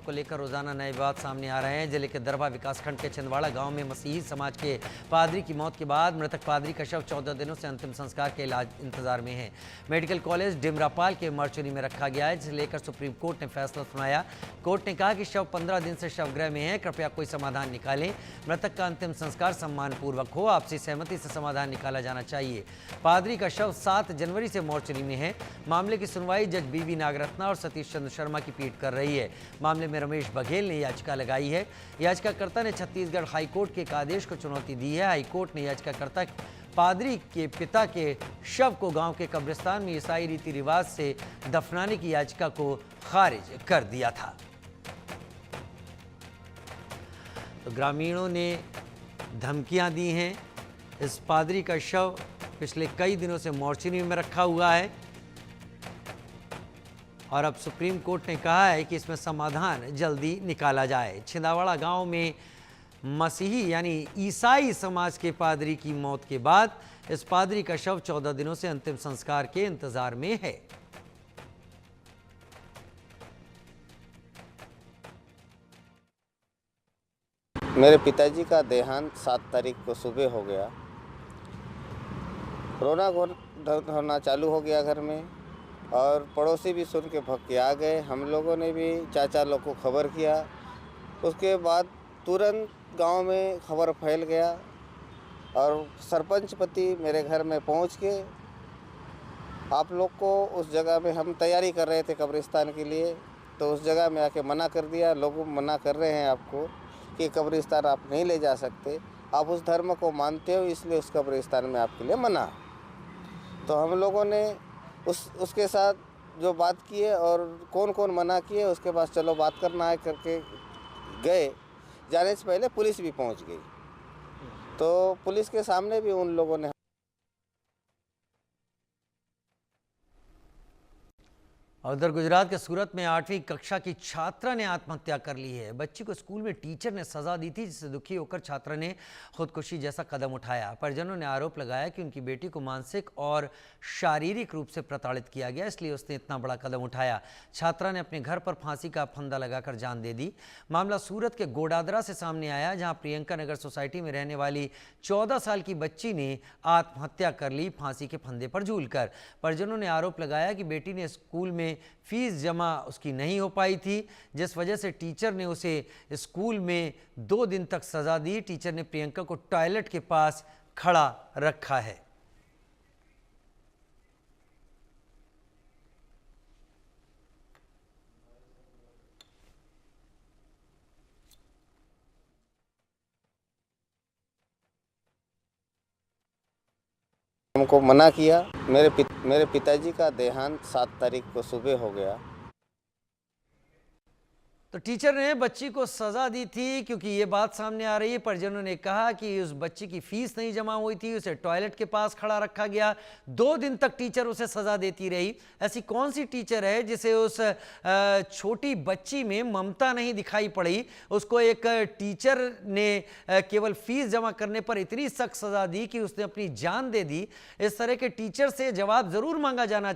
को लेकर रोजाना नए विवाद सामने आ रहे हैं। जिले के दरभा विकासखंड के छिंदवाड़ा गांव में मसीही समाज के पादरी की मौत के बाद मृतक पादरी का शव 14 दिनों से अंतिम संस्कार के इलाज इंतजार में है। मेडिकल कॉलेज डिमरापाल के मर्चुरी में रखा गया है, जिसे लेकर सुप्रीम कोर्ट ने फैसला सुनाया। कोर्ट ने कहा कि शव 15 दिन से शवगृह में है, कृपया कोई समाधान निकालें। मृतक का अंतिम संस्कार सम्मानपूर्वक हो, आपसी सहमति से समाधान निकाला जाना चाहिए। पादरी का शव 7 जनवरी से मॉर्चरी में है। मामले की सुनवाई जज बीवी नागरत्ना और सतीश चंद्र शर्मा की पीठ कर रही है। मामले में रमेश बघेल ने याचिका लगाई है। याचिकाकर्ता ने छत्तीसगढ़ हाईकोर्ट के एक आदेश को चुनौती दी है। हाईकोर्ट ने याचिकाकर्ता पादरी के पिता के शव को गांव के कब्रिस्तान में ईसाई रीति रिवाज से दफनाने की याचिका को खारिज कर दिया था। तो ग्रामीणों ने धमकियां दी हैं। इस पादरी का शव पिछले कई दिनों से मॉर्चरी में रखा हुआ है और अब सुप्रीम कोर्ट ने कहा है कि इसमें समाधान जल्दी निकाला जाए। छिंदवाड़ा गांव में मसीही यानी ईसाई समाज के पादरी की मौत के बाद इस पादरी का शव 14 दिनों से अंतिम संस्कार के इंतजार में है। मेरे पिताजी का देहांत 7 तारीख को सुबह हो गया। रोना होना चालू हो गया घर में और पड़ोसी भी सुन के भग के आ गए। हम लोगों ने भी चाचा लोग को खबर किया। उसके बाद तुरंत गांव में खबर फैल गया और सरपंच पति मेरे घर में पहुंच के आप लोग को उस जगह में हम तैयारी कर रहे थे कब्रिस्तान के लिए, तो उस जगह में आके मना कर दिया। लोग मना कर रहे हैं आपको कि कब्रिस्तान आप नहीं ले जा सकते, आप उस धर्म को मानते हो इसलिए उस कब्रिस्तान में आपके लिए मना। तो हम लोगों ने उसके साथ जो बात किए और कौन कौन मना किए उसके पास चलो बात करना है करके गए। जाने से पहले पुलिस भी पहुंच गई, तो पुलिस के सामने भी उन लोगों ने। उधर गुजरात के सूरत में 8वीं कक्षा की छात्रा ने आत्महत्या कर ली है। बच्ची को स्कूल में टीचर ने सजा दी थी, जिससे दुखी होकर छात्रा ने खुदकुशी जैसा कदम उठाया। परिजनों ने आरोप लगाया कि उनकी बेटी को मानसिक और शारीरिक रूप से प्रताड़ित किया गया, इसलिए उसने इतना बड़ा कदम उठाया। छात्रा ने अपने घर पर फांसी का फंदा लगाकर जान दे दी। मामला सूरत के गोडादरा से सामने आया, जहां प्रियंका नगर सोसाइटी में रहने वाली 14 साल की बच्ची ने आत्महत्या कर ली फांसी के फंदे पर झूलकर। परिजनों ने आरोप लगाया कि बेटी ने स्कूल में फीस जमा उसकी नहीं हो पाई थी, जिस वजह से टीचर ने उसे स्कूल में 2 दिन तक सजा दी। टीचर ने प्रियंका को टॉयलेट के पास खड़ा रखा है। हमको मना किया। मेरे पिताजी का देहांत 7 तारीख को सुबह हो गया। तो टीचर ने बच्ची को सजा दी थी, क्योंकि ये बात सामने आ रही है। परिजनों ने कहा कि उस बच्ची की फीस नहीं जमा हुई थी, उसे टॉयलेट के पास खड़ा रखा गया, 2 दिन तक टीचर उसे सजा देती रही। ऐसी कौन सी टीचर है जिसे उस छोटी बच्ची में ममता नहीं दिखाई पड़ी? उसको एक टीचर ने केवल फीस जमा करने पर इतनी सख्त सजा दी कि उसने अपनी जान दे दी। इस तरह के टीचर से जवाब जरूर मांगा जाना